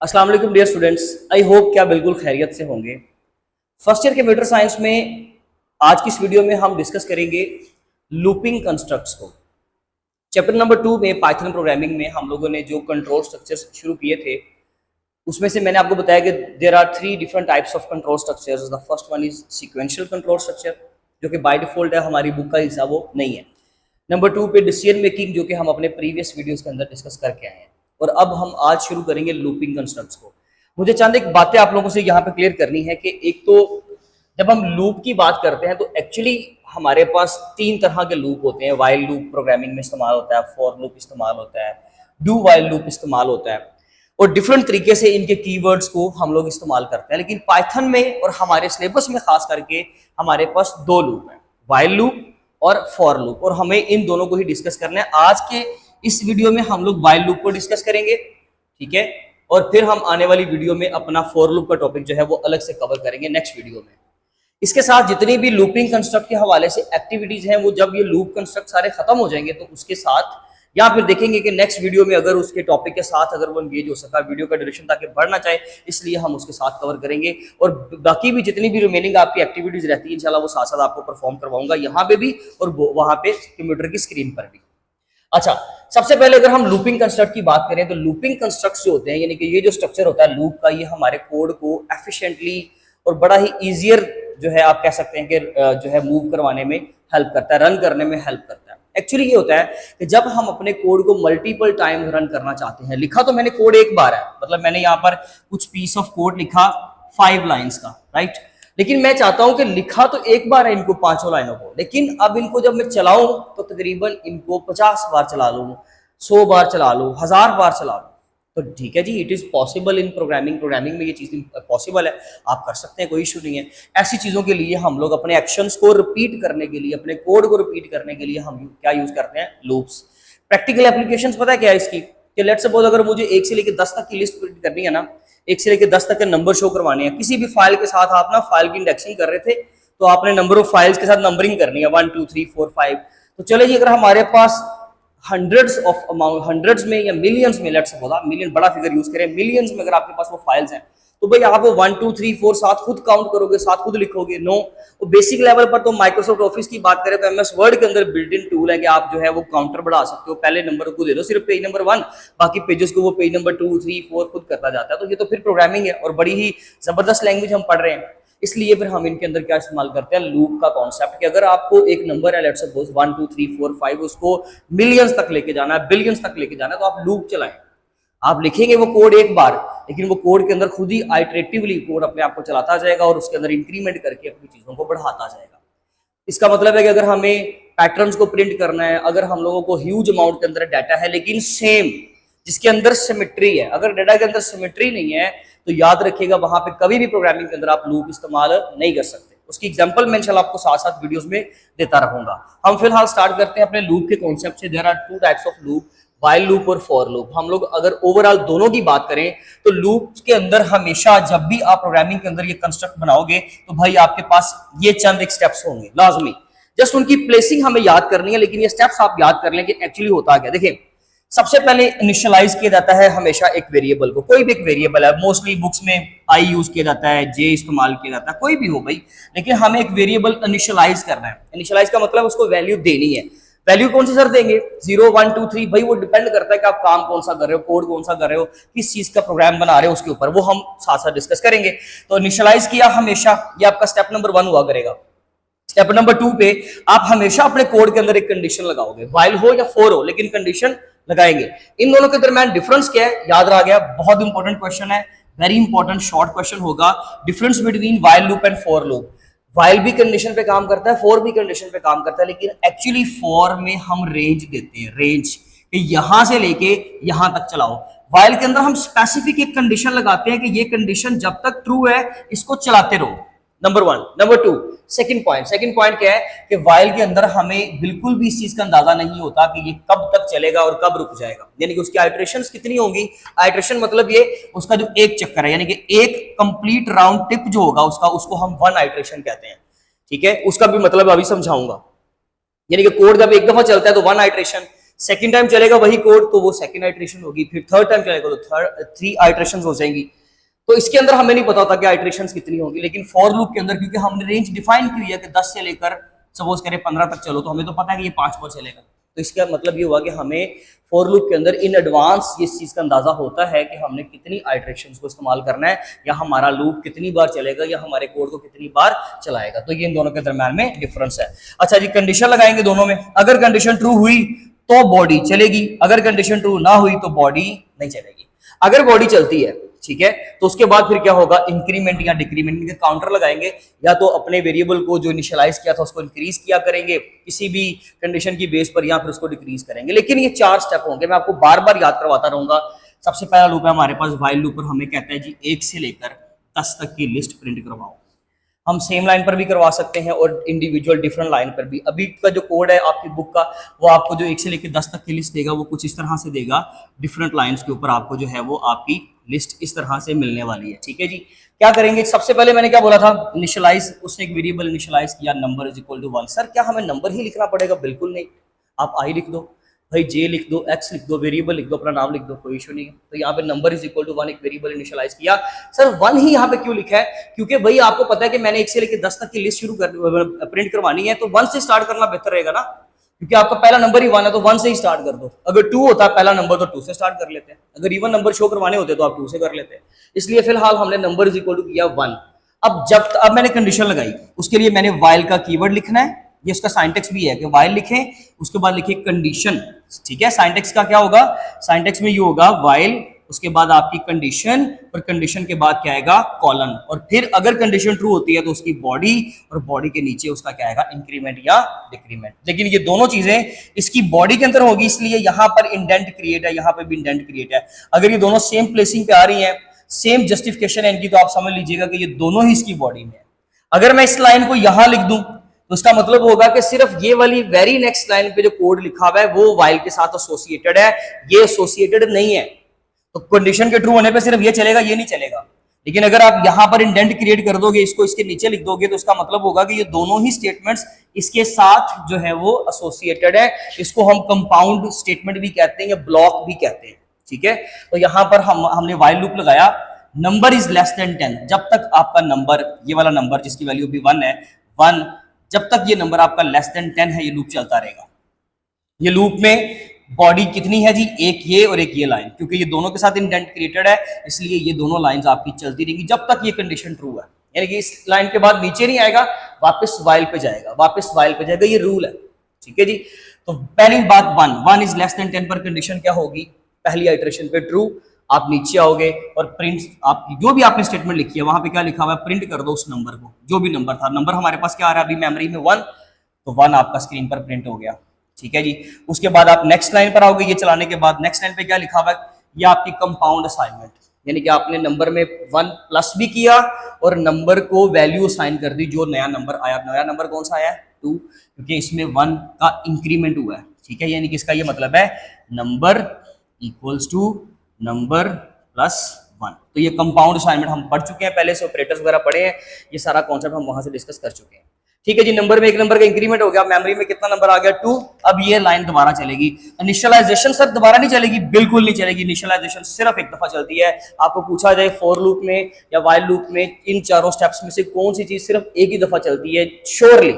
अस्सलाम वालेकुम dear students, I hope क्या बिल्कुल खैरियत से होंगे। फर्स्ट ईयर कंप्यूटर साइंस में आज की इस वीडियो में हम डिस्कस करेंगे लूपिंग कंस्ट्रक्ट्स को। चैप्टर नंबर 2 में पाइथन प्रोग्रामिंग में हम लोगों ने जो कंट्रोल स्ट्रक्चर्स शुरू किए थे उसमें से मैंने आपको बताया कि there are 3 different types of control structures. The first one is sequential control structure, जो कि बाय डिफॉल्ट है, हमारी बुक का हिस्सा वो नहीं है। नंबर 2 पे डिसीजन मेकिंग, जो कि हम अपने प्रीवियस वीडियोस के अंदर डिस्कस करके आए हैं। और अब हम आज शुरू करेंगे लूपिंग कंस्ट्रक्ट्स को। मुझे चंद एक बातें आप लोगों से यहाँ पे क्लियर करनी है कि एक तो जब हम लूप की बात करते हैं तो एक्चुअली हमारे पास 3 तरह के लूप होते हैं। वाइल लूप प्रोग्रामिंग में इस्तेमाल होता है, फॉर लूप इस्तेमाल होता है, डू वाइल लूप इस्तेमाल होता है, और डिफरेंट तरीके से इनके कीवर्ड्स को हम लोग इस्तेमाल करते हैं। लेकिन पाइथन में और हमारे सिलेबस में खास करके हमारे पास 2 लूप हैं, वाइल लूप और फॉर लूप, और हमें इन दोनों को ही डिस्कस करना है। आज के इस वीडियो में हम लोग वाइल लूप को डिस्कस करेंगे, ठीक है, और फिर हम आने वाली वीडियो में अपना फॉर लूप का टॉपिक जो है वो अलग से कवर करेंगे नेक्स्ट वीडियो में। इसके साथ जितनी भी लूपिंग कंस्ट्रक्ट के हवाले से एक्टिविटीज हैं, वो जब ये लूप कंस्ट्रक्ट सारे खत्म हो जाएंगे तो उसके साथ या फिर देखेंगे कि नेक्स्ट वीडियो में अगर उसके टॉपिक के साथ अगर वो एंगेज हो सका, वीडियो का ड्यूरेशन ताकि बढ़ना चाहे, इसलिए हम उसके साथ कवर करेंगे। और बाकी भी जितनी भी रिमेनिंग आपकी एक्टिविटीज रहती है इंशाल्लाह वो साथ साथ आपको परफॉर्म करवाऊंगा, यहाँ पे भी और वहां पे कंप्यूटर की स्क्रीन पर भी। अच्छा, सबसे पहले अगर हम लूपिंग कंस्ट्रक्ट की बात करें तो लूपिंग कंस्ट्रक्ट जो होते हैं, यानी कि ये जो स्ट्रक्चर होता है लूप का, ये हमारे कोड को एफिशिएंटली और बड़ा ही ईजियर जो है आप कह सकते हैं कि जो है मूव करवाने में हेल्प करता है, रन करने में हेल्प करता है। एक्चुअली ये होता है कि जब हम अपने कोड को मल्टीपल टाइम रन करना चाहते हैं, लिखा तो मैंने कोड एक बार है, मतलब मैंने यहाँ पर कुछ पीस ऑफ कोड लिखा 5 लाइन्स का, राइट, लेकिन मैं चाहता हूं कि लिखा तो एक बार है इनको 5 लाइनों को, लेकिन अब इनको जब मैं चलाऊं तो तकरीबन इनको 50 बार चला लूं, 100 बार चला लूं, 1000 बार चला लूं, तो ठीक है जी, it is possible in programming में ये चीज पॉसिबल है, आप कर सकते हैं, कोई इशू नहीं है। ऐसी चीजों के लिए हम लोग अपने एक्शंस को रिपीट करने के लिए, अपने कोड को रिपीट करने के लिए हम क्या यूज करते हैं, लूप्स। प्रैक्टिकल एप्लीकेशंस पता है क्या है इसकी, कि लेट्स सपोज अगर मुझे 1 से लेकर 10 तक की लिस्ट प्रिंट करनी है ना, 1 से लेकर 10 तक के नंबर शो करवाने हैं, किसी भी फाइल के साथ आप ना फाइल की इंडेक्सिंग कर रहे थे तो आपने नंबर ऑफ फाइल्स के साथ नंबरिंग करनी है 1 2 3 4 5। तो चले जी, अगर हमारे पास हंड्रेड्स में या मिलियंस में, लेट्स सपोज आप मिलियन बड़ा फिगर यूज करें, मिलियंस में अगर आपके पास वो फाइल्स हैं, तो भाई आप वो 1 2 3 4 साथ खुद काउंट करोगे, साथ खुद लिखोगे? नो। वो बेसिक लेवल पर तो माइक्रोसॉफ्ट ऑफिस की बात करें तो एमएस वर्ड के अंदर बिल्ट इन टूल है कि आप जो है वो काउंटर बढ़ा सकते हो, पहले नंबर को दे दो सिर्फ पेज नंबर 1, बाकी पेजेस को वो पेज नंबर 2 3 4 खुद करता जाता है। तो ये तो फिर प्रोग्रामिंग है और बड़ी ही जबरदस्त लैंग्वेज हम पढ़ रहे हैं, इसलिए फिर हम इनके अंदर क्या इस्तेमाल करते हैं, लूप का कॉन्सेप्ट, कि अगर आपको एक नंबर है लेट्स सपोज 1 2 3 4 5, उसको मिलियंस तक लेके जाना है, बिलियंस तक लेके जाना है, तो आप लूप चलाएं। आप लिखेंगे वो कोड एक बार, लेकिन वो कोड के अंदर खुद ही आइटरेटिवली कोड अपने आप को चलाता जाएगा और उसके अंदर इंक्रीमेंट करके अपनी चीजों को बढ़ाता जाएगा। इसका मतलब है कि अगर हमें पैटर्न्स को प्रिंट करना है, अगर हम लोगों को ह्यूज अमाउंट के अंदर डाटा है लेकिन सेम, जिसके अंदर सिमेट्री है, अगर डाटा के अंदर सिमेट्री नहीं है तो याद रखिएगा वहां पे कभी भी प्रोग्रामिंग के अंदर आप लूप इस्तेमाल नहीं कर सकते। उसकी एग्जांपल मैं इंशाल्लाह आपको साथ साथ वीडियोस में देता रहूंगा। हम फिलहाल स्टार्ट करते हैं अपने लूप के कॉन्सेप्ट से। There are 2 types of loop, while loop और फॉर लूप। हम लोग अगर ओवरऑल दोनों की बात करें तो लूप के अंदर हमेशा जब भी आप प्रोग्रामिंग के अंदर ये कंस्ट्रक्ट बनाओगे तो भाई आपके पास ये चंद एक स्टेप्स होंगे लाजमी, जस्ट उनकी प्लेसिंग हमें याद करनी है, लेकिन ये स्टेप्स आप याद कर लें कि एक्चुअली होता क्या। देखिए, सबसे पहले इनिशियलाइज किया जाता है हमेशा एक वेरिएबल को, कोई भी एक वेरिएबल है, मोस्टली बुक्स में आई यूज किया जाता है, जे इस्तेमाल किया जाता है, कोई भी हो भाई, लेकिन हमें एक वेरिएबल इनिशियलाइज करना है। इनिशियलाइज का मतलब उसको वैल्यू देनी है। वैल्यू कौन सी सर देंगे, 0 1 2 3, भाई वो डिपेंड करता है कि आप काम कौन सा कर रहे हो, कोड कौन सा कर रहे हो, किस चीज का प्रोग्राम बना रहे हो, उसके ऊपर वो हम साथ साथ डिस्कस करेंगे। तो इनिशियलाइज किया हमेशा, ये आपका स्टेप नंबर 1 हुआ करेगा। स्टेप नंबर 2 पे आप हमेशा अपने कोड के अंदर एक कंडीशन लगाओगे, वाइल हो या फॉर हो, लेकिन कंडीशन लगाएंगे। इन दोनों के दरमियान डिफरेंस क्या है, याद रह गया, बहुत इंपॉर्टेंट क्वेश्चन है, वेरी इंपॉर्टेंट शॉर्ट क्वेश्चन होगा। Difference between while loop and for loop. While भी कंडीशन पे काम करता है, फॉर भी कंडीशन पे काम करता है, लेकिन एक्चुअली फॉर में हम रेंज देते हैं, रेंज कि यहां से लेके यहां तक चलाओ। वाइल के अंदर हम स्पेसिफिक एक कंडीशन लगाते हैं कि ये कंडीशन जब तक ट्रू है इसको चलाते रहो, नंबर 1। नंबर 2, सेकंड पॉइंट क्या है कि वाइल के अंदर हमें बिल्कुल भी इस चीज का अंदाजा नहीं होता कि ये कब तक चलेगा और कब रुक जाएगा, यानी कि उसकी आइटरेशंस कितनी होंगी। आइटरेशन मतलब ये उसका जो एक चक्कर है, यानी कि एक कंप्लीट राउंड ट्रिप जो होगा उसका, उसको हम 1 आइटरेशन कहते हैं, ठीक है। उसका भी मतलब अभी समझाऊंगा, यानी कि कोड जब एक दफा चलता है तो 1 आइटरेशन, सेकंड टाइम चलेगा वही कोड तो वो सेकंड आइट्रेशन होगी, फिर थर्ड टाइम चलेगा तो थर्ड 3 आइट्रेशन हो जाएंगी। तो इसके अंदर हमें नहीं पता होता कि आइट्रेशंस कितनी होंगी, लेकिन फॉर लूप के अंदर क्योंकि हमने रेंज डिफाइन की हुई है कि 10 से लेकर सपोज करें 15 तक चलो, तो हमें तो पता है कि ये 5 पर चलेगा। तो इसका मतलब ये हुआ कि हमें फॉर लूप के अंदर इन एडवांस इस चीज का अंदाजा होता है कि हमने कितनी आइट्रेशंस को इस्तेमाल करना है, या हमारा लूप कितनी बार चलेगा, या हमारे कोड को कितनी बार चलाएगा। तो ये इन दोनों के दरम्यान में डिफरेंस है। अच्छा जी, कंडीशन लगाएंगे दोनों में। अगर कंडीशन ट्रू हुई तो बॉडी चलेगी, अगर कंडीशन ट्रू ना हुई तो बॉडी नहीं चलेगी। अगर बॉडी चलती है, ठीक है, तो उसके बाद फिर क्या होगा, इंक्रीमेंट या डिक्रीमेंट के काउंटर लगाएंगे, या तो अपने वेरिएबल को जो इनिशियलाइज किया था उसको इंक्रीज किया करेंगे किसी भी कंडीशन की बेस पर, या फिर उसको डिक्रीज करेंगे। लेकिन ये 4 स्टेप होंगे, मैं आपको बार बार याद करवाता रहूंगा। सबसे पहला लूप है हमारे पास व्हाइल लूप, पर हमें कहता है जी 1 से लेकर 10 तक की लिस्ट प्रिंट करवाओ। हम सेम लाइन पर भी करवा सकते हैं और इंडिविजुअल डिफरेंट लाइन पर भी। अभी का जो कोड है आपकी बुक का, वो आपको जो 1 से लेकर 10 तक की लिस्ट देगा वो कुछ इस तरह से देगा। डिफरेंट लाइंस के ऊपर आपको जो है वो आपकी लिस्ट इस तरह से मिलने वाली है। ठीक है जी, क्या करेंगे, सबसे पहले मैंने क्या बोला था, इनिशियलाइज, उसने एक वेरिएबल इनिशियलाइज किया number is equal to 1। Sir क्या हमें नंबर ही लिखना पड़ेगा? बिल्कुल नहीं, आप आई लिख दो भाई, जे लिख दो, एक्स लिख दो, वेरिएबल लिख दो, अपना नाम लिख दो, कोई इशू नहीं है। तो यहाँ पे नंबर इज इक्वल टू 1 एक वेरिएबल इनिशियलाइज किया। सर 1 ही यहाँ पे क्यों लिखा है? क्योंकि भाई आपको पता है कि मैंने 1 से लेकर 10 तक की लिस्ट प्रिंट करवानी है, तो 1 से स्टार्ट करना बेहतर रहेगा ना, क्योंकि आपका पहला नंबर ही 1 है तो 1 से ही स्टार्ट कर दो। अगर 2 होता है पहला नंबर तो 2 से स्टार्ट कर लेते हैं, अगर इवन नंबर शो करवाने होते तो आप 2 से कर लेते हैं। इसलिए फिलहाल हमने नंबर इज इक्वल टू किया 1। अब मैंने कंडीशन लगाई, उसके लिए मैंने व्हाइल का कीवर्ड लिखना है, ये उसका साइंटेक्स भी है कि व्हाइल लिखें, उसके बाद लिखे कंडीशन। ठीक है, साइंटेक्स का क्या होगा, साइंटेक्स में ये होगा व्हाइल, उसके बाद आपकी कंडीशन, और कंडीशन के बाद क्या आएगा, कॉलन, और फिर अगर कंडीशन ट्रू होती है तो उसकी बॉडी, और बॉडी के नीचे उसका क्या आएगा, इंक्रीमेंट या डिक्रीमेंट। लेकिन ये दोनों चीजें इसकी बॉडी के अंदर होगी, इसलिए यहां पर इंडेंट क्रिएट है, यहां पर भी इंडेंट क्रिएट है। अगर ये दोनों सेम प्लेसिंग पे आ रही है, सेम जस्टिफिकेशन है इनकी, तो आप समझ लीजिएगा कि ये दोनों ही इसकी बॉडी में है। अगर मैं इस लाइन को यहां लिख दूं तो इसका मतलब होगा कि सिर्फ ये वाली वेरी नेक्स्ट लाइन पे जो कोड लिखा हुआ है वो व्हाइल के साथ एसोसिएटेड है, ये एसोसिएटेड नहीं है। तो कंडीशन के ट्रू होने पे सिर्फ ये चलेगा, ये नहीं चलेगा। लेकिन अगर आप यहां पर इंडेंट क्रिएट कर दोगे, इसको इसके नीचे लिख दोगे, तो उसका मतलब होगा कि ये दोनों ही स्टेटमेंट्स इसके साथ जो है वो एसोसिएटेड है। इसको हम कंपाउंड स्टेटमेंट भी कहते हैं या ब्लॉक भी कहते हैं। ठीक है, तो यहां पर हमने व्हाइल लूप लगाया, नंबर इज लेस देन 10, जब तक आपका नंबर, ये वाला नंबर जिसकी वैल्यू भी 1 है, 1, जब तक ये नंबर आपका लेस देन 10 है, ये लूप चलता रहेगा। ये लूप में बॉडी कितनी है जी, एक ये और एक ये लाइन, क्योंकि ये दोनों के साथ इंडेंट क्रिएटेड है, इसलिए ये दोनों लाइंस आपकी चलती रहेंगी जब तक ये कंडीशन ट्रू है। यानी कि इस लाइन के बाद नीचे नहीं आएगा, वापस व्हाइल पे जाएगा, वापस व्हाइल पे जाएगा, ये रूल है। ठीक है जी, तो पहली बात 1 इज लेस देन 10 पर कंडीशन क्या होगी, पहली आइटरेशन पे ट्रू। आप नीचे आओगे और प्रिंट, आपकी जो भी आपने स्टेटमेंट लिखी है वहां पे क्या लिखा हुआ है, प्रिंट कर दो उस नंबर को, जो भी नंबर था। नंबर हमारे पास क्या आ रहा है अभी मेमोरी में 1, तो 1 आपका स्क्रीन पर प्रिंट हो गया। ठीक है जी, उसके बाद आप नेक्स्ट लाइन पर आओगे, ये चलाने के बाद नेक्स्ट लाइन पे क्या लिखा हुआ है, ये आपकी कंपाउंड असाइनमेंट, यानी कि आपने नंबर में 1 प्लस भी किया और नंबर को वैल्यू असाइन कर दी, जो नया नंबर आया। नया नंबर कौन सा आया है, 2, क्योंकि इसमें 1 का इंक्रीमेंट हुआ है। ठीक है, यानी कि इसका ये मतलब है number equals to number plus 1। तो ये कंपाउंड असाइनमेंट हम पढ़ चुके हैं, पहले से ऑपरेटर्स वगैरह पढ़े हैं, ये सारा कॉन्सेप्ट हम वहां से डिस्कस कर चुके हैं। ठीक है जी, नंबर में एक नंबर का इंक्रीमेंट हो गया, मेमोरी में कितना नंबर आ गया, 2। अब ये लाइन दोबारा चलेगी। इनिशियलाइजेशन सर दोबारा नहीं चलेगी, बिल्कुल नहीं चलेगी। इनिशियलाइजेशन सिर्फ एक दफा चलती है। आपको पूछा जाए फॉर लूप में या व्हाइल लूप में इन चारों स्टेप्स में से कौन सी चीज सिर्फ एक ही दफा चलती है श्योरली,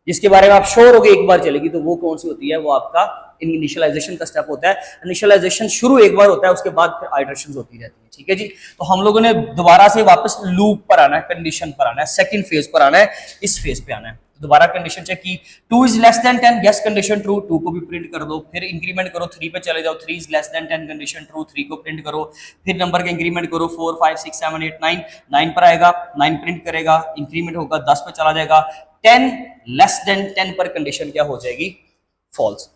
जिसके बारे में आप श्योर हो गए एक बार चलेगी, तो वो कौन सी होती है, वो आपका इनिशियलाइजेशन का स्टेप होता है। इनिशियलाइजेशन शुरू एक बार होता है, उसके बाद फिर आइटरेशंस होती रहती है। ठीक है जी, तो हम लोगों ने दोबारा से वापस लूप पर आना है, कंडीशन पर आना है, सेकंड फेज पर आना है, इस फेज पे आना है। दोबारा कंडीशन चेक की, 2 is less than 10, yes condition true, 2 को भी प्रिंट कर दो। फिर इंक्रीमेंट करो, 3 पे चले जाओ, 3 is less than 10, condition true, 3 को प्रिंट करो। फिर नंबर का इंक्रीमेंट करो, 4 5 6 7 8 9, 9 पर आएगा, 9 प्रिंट करेगा, इंक्रीमेंट होगा, 10 पे चला जाएगा। 10 लेस देन 10 पर कंडीशन क्या हो जाएगी, फॉल्स,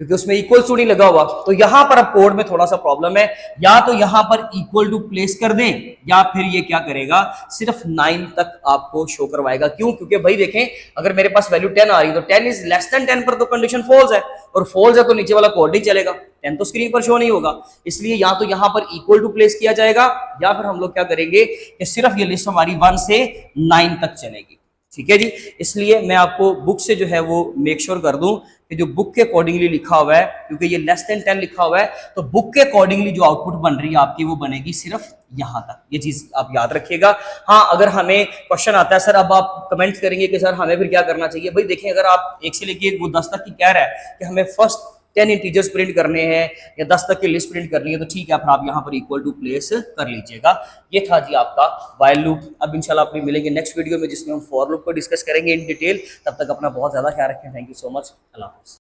क्योंकि उसमें इक्वल टू नहीं लगा हुआ। तो यहां पर अब कोड में थोड़ा सा प्रॉब्लम है, या तो यहां पर इक्वल टू प्लेस कर दें, या फिर ये क्या करेगा, सिर्फ 9 तक आपको शो करवाएगा। क्यों? क्योंकि भाई देखें, अगर मेरे पास वैल्यू 10 आ रही है तो 10 इज लेस देन 10 पर तो कंडीशन फॉल्स है, और फॉल्स है तो नीचे वाला कोड नहीं चलेगा, 10 तो स्क्रीन पर शो नहीं होगा। इसलिए या तो यहां पर इक्वल टू प्लेस किया जाएगा, या फिर हम लोग क्या करेंगे कि सिर्फ ये लिस्ट हमारी 1 से 9 तक चलेगी। ठीक है जी। इसलिए मैं आपको बुक से जो है वो मेक श्योर कर दूं कि जो बुक के अकॉर्डिंगली लिखा हुआ है, क्योंकि ये लेस देन 10 लिखा हुआ है, तो बुक के अकॉर्डिंगली जो आउटपुट बन रही है आपकी वो बनेगी सिर्फ यहां तक। ये चीज आप याद रखिएगा। हाँ, अगर हमें क्वेश्चन आता है सर, अब आप कमेंट्स करेंगे कि सर हमें फिर क्या करना चाहिए, भाई देखिए, अगर आप 1 से लेके वो 10 तक की कह रहा है कि हमें फर्स्ट 10 इंटीजर्स प्रिंट करने हैं या 10 तक की लिस्ट प्रिंट करनी है, तो ठीक है, फिर आप यहाँ पर इक्वल टू प्लेस कर लीजिएगा। ये था जी आपका व्हाइल लूप। अब इंशाल्लाह अपनी मिलेंगे नेक्स्ट वीडियो में, जिसमें हम फॉर लूप को डिस्कस करेंगे इन डिटेल। तब तक अपना बहुत ज़्यादा ख्याल रखें। Thank you so much. अल्लाह हाफ़िज़।